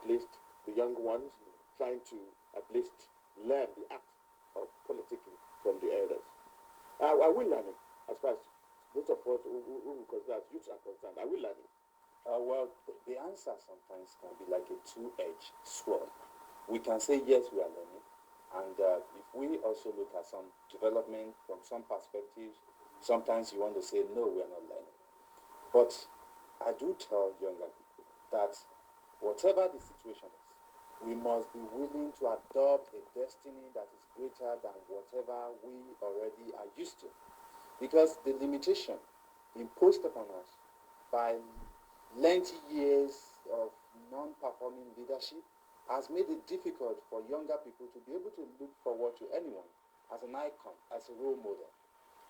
least the young ones, trying to at least learn the act of politicking from the elders. Are we learning as far as most of us who consider as youths are concerned? Are we learning? Well, the answer sometimes can be like a two-edged sword. We can say yes, we are learning, and if we also look at some development from some perspectives, sometimes you want to say no, we are not learning. But I do tell younger people that whatever the situation is, we must be willing to adopt a destiny that is greater than whatever we already are used to. Because the limitation imposed upon us by lengthy years of non-performing leadership has made it difficult for younger people to be able to look forward to anyone as an icon, as a role model.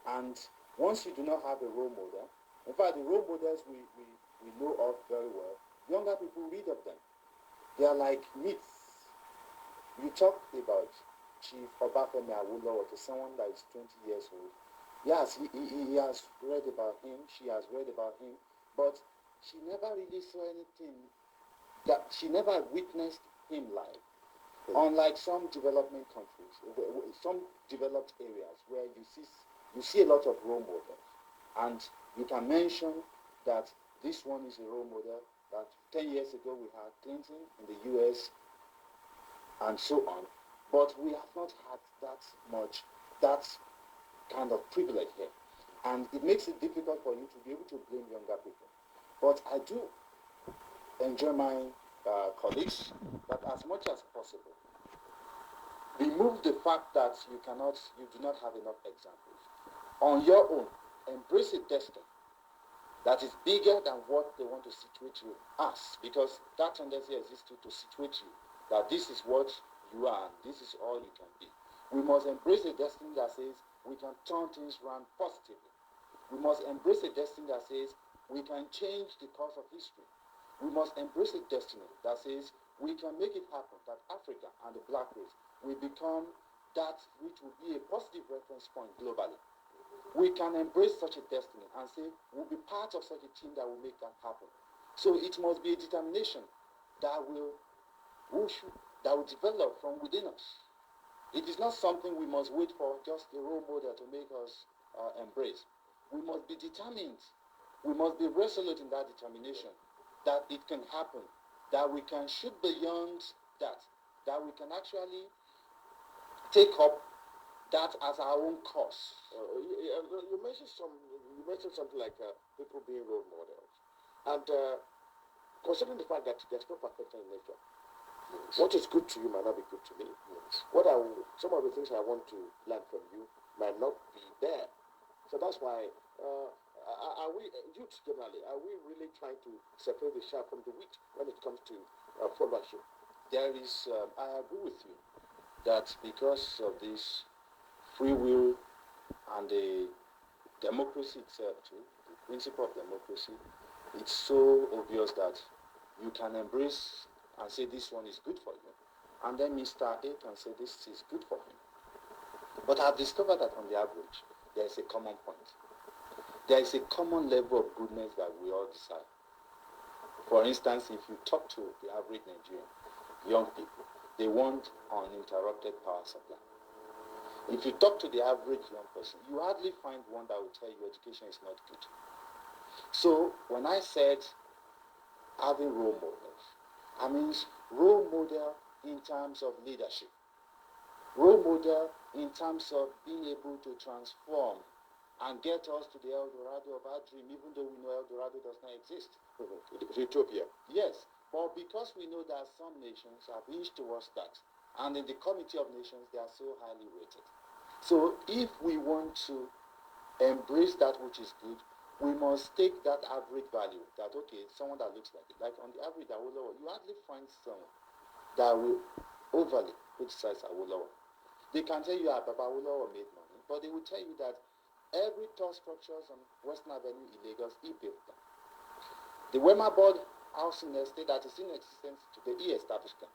And once you do not have a role model, in fact, the role models we know of very well, younger people read of them. They are like myths. You talk about Chief Obafemi Awolowo to someone that is 20 years old. Yes, he has read about him, she has read about him, but she never really saw anything, that she never witnessed him live. Unlike some development countries, some developed areas where you see a lot of role models, and you can mention that this one is a role model, that 10 years ago we had Clinton in the US, and so on. But we have not had that kind of privilege here. And it makes it difficult for you to be able to blame younger people. But I do enjoy my colleagues that as much as possible, remove the fact that you do not have enough examples. On your own, embrace a destiny that is bigger than what they want to situate you as, because that tendency exists to situate you, that this is what you are, and this is all you can be. We must embrace a destiny that says we can turn things around positively. We must embrace a destiny that says we can change the course of history. We must embrace a destiny that says we can make it happen, that Africa and the Black race will become that which will be a positive reference point globally. We can embrace such a destiny and say we'll be part of such a team that will make that happen. So it must be a determination that will develop from within us. It is not something we must wait for just a role model to make us embrace. We must be determined. We must be resolute in that determination that it can happen, that we can shoot beyond that we can actually take up that as our own cause. You mentioned something like people being role models, and considering the fact that there's no perfection in nature. Yes. What is good to you might not be good to me. Yes. Some of the things I want to learn from you might not be there. So that's why, are we, youth generally, are we really trying to separate the chaff from the wheat when it comes to followership? There is, I agree with you, that because of this free will and the democracy itself too, the principle of democracy, it's so obvious that you can embrace and say this one is good for you, and then Mr. A can say this is good for him. But I've discovered that on the average, there is a common point. There is a common level of goodness that we all desire. For instance, if you talk to the average Nigerian, young people, they want uninterrupted power supply. If you talk to the average young person, you hardly find one that will tell you education is not good. So when I said having role models, I mean role model in terms of leadership, role model in terms of being able to transform and get us to the El Dorado of our dream, even though we know El Dorado does not exist. Utopia. Yes, but because we know that some nations have inched towards that, and in the Committee of Nations, they are so highly rated. So if we want to embrace that which is good, we must take that average value, that, okay, someone that looks like it. Like on the average Awolowo, you hardly find someone that will overly criticize Awolowo. They can tell you that Baba Awolowo made money, but they will tell you that every tall structures on Western Avenue in Lagos, he built them. The Wema Board housing estate that is in existence today, he established them.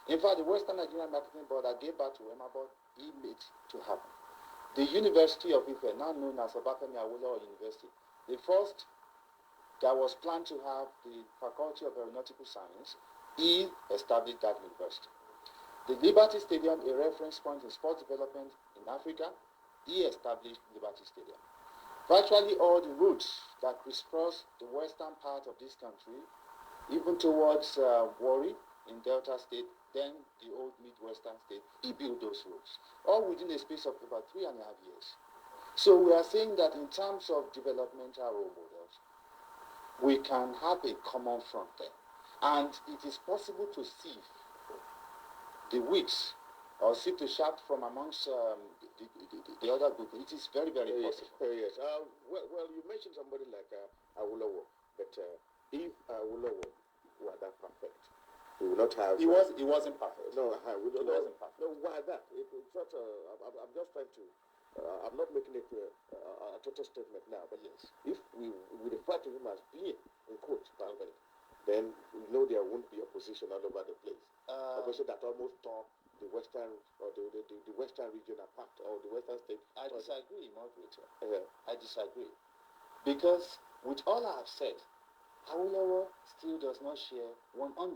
In fact, the Western Nigerian Marketing Board that gave back to Wema Board, he made to happen. The University of Ife, now known as Obafemi Awolowo University, the first that was planned to have the Faculty of Aeronautical Science, he established that university. The Liberty Stadium, a reference point in sports development in Africa, he established Liberty Stadium. Virtually all the routes that crisscross the western part of this country, even towards Warri in Delta State, then the old Midwestern state, he built those roads, all within a space of about 3.5 years. So we are saying that in terms of developmental role models, we can have a common front there. And it is possible to sieve the weeds or sieve the shaft from amongst the other group. It is very, very possible. Yes. Well, you mentioned somebody like Awolowo, but if Awolowo were that perfect, we would not have... He wasn't perfect. No, we don't he wasn't perfect. No, why that? It's not, I'm just trying to... I'm not making it a total statement now, but yes, if we refer to him as being, in quotes, perfect, then we know there won't be opposition all over the place. Opposition that almost tore the western or the western region apart, or the western state. I disagree, moderator. Yeah. I disagree. Because with all I have said, Awolowo still does not share 1/100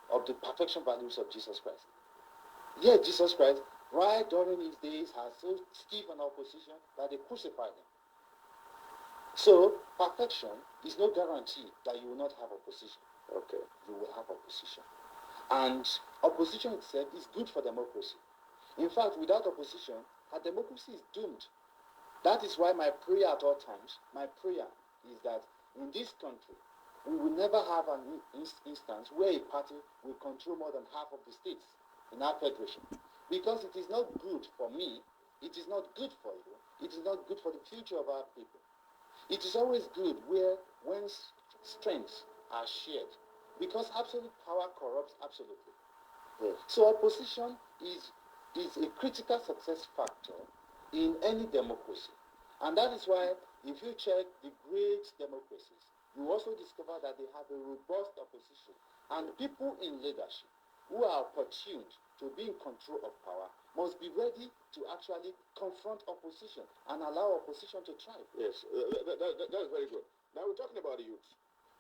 of the perfection values of Jesus Christ. Yet Jesus Christ, right during his days, has so stiff an opposition that they crucified him. So perfection is no guarantee that you will not have opposition. Okay. You will have opposition. And opposition itself is good for democracy. In fact, without opposition, our democracy is doomed. That is why my prayer at all times, my prayer is that in this country, we will never have an instance where a party will control more than half of the states in our federation. Because it is not good for me, it is not good for you, it is not good for the future of our people. It is always good when strengths are shared, because absolute power corrupts absolutely. Yes. So opposition is a critical success factor in any democracy. And that is why if you check the great democracies, you also discover that they have a robust opposition. And people in leadership who are opportuned to be in control of power must be ready to actually confront opposition and allow opposition to thrive. Yes, that's very good. Now we're talking about the youth.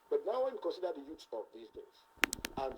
But now when you consider the youth of these days, and